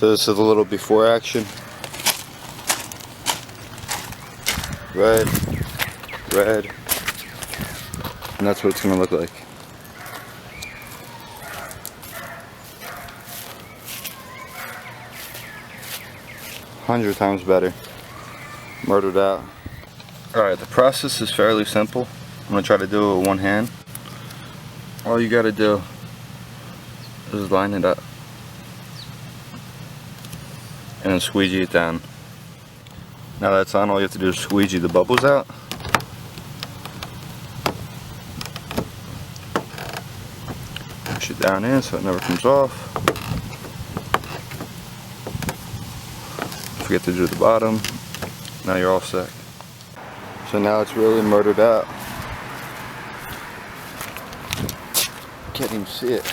So this is a little before action. Red, red, and that's what it's going to look like. 100 times better. Murdered out. Alright, the process is fairly simple. I'm going to try to do it with one hand. All you got to do is line it up and then squeegee it down. Now that's on, all you have to do is squeegee the bubbles out. Push it down in so it never comes off. Forget to do the bottom. Now you're all set. So now it's really murdered out. Can't even see it.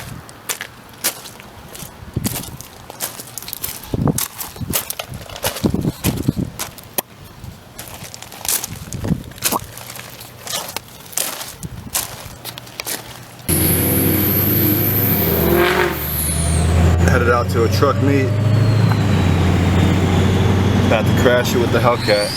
Headed out to a truck meet. About to crash it with the Hellcat.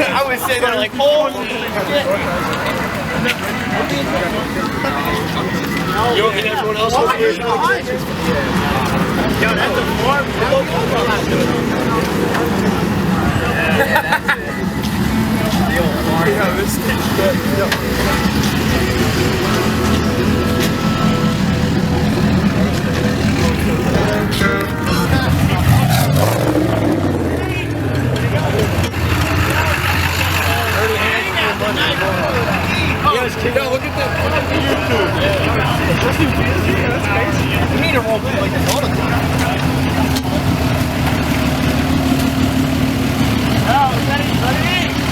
I was sitting there like, holy shit. You looking at everyone else over here? Yo, that's a farm. Yeah, this Yo, look at that. Look at YouTube. That's crazy. You need to roll like this all the time.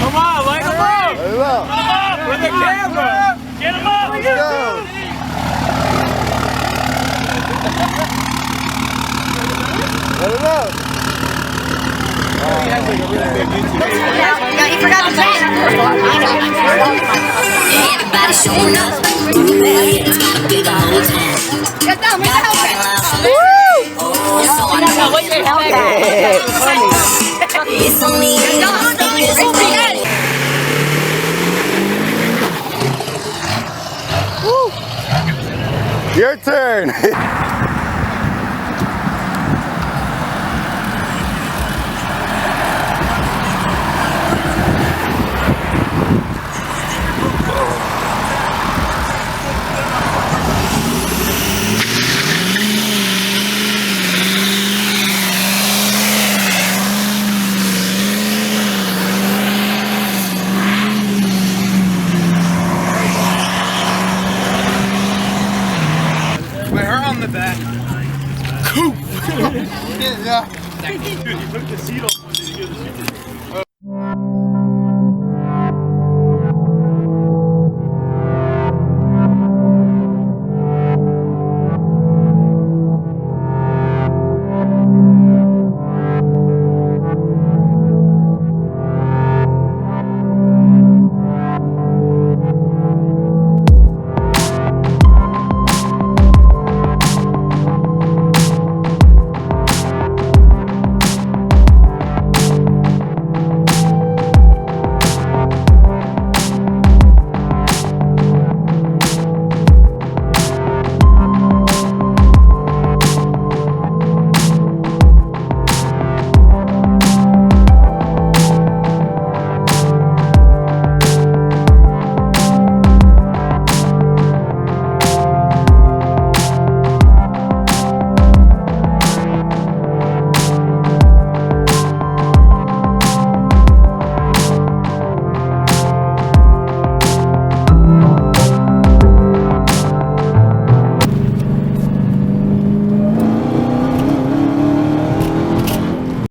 Come on, light him up. Light him up. Come on, with the camera. Get him up. Let's go. Let him up. He has like a really big YouTube. No, he forgot to say it. Everybody showing up. It's gotta be the whole time. Get down, make the Hellcat. Woo! So I don't know what the Hellcat. It's only Your turn. With her on the back. Coop! Yeah. Dude, he took the seat off.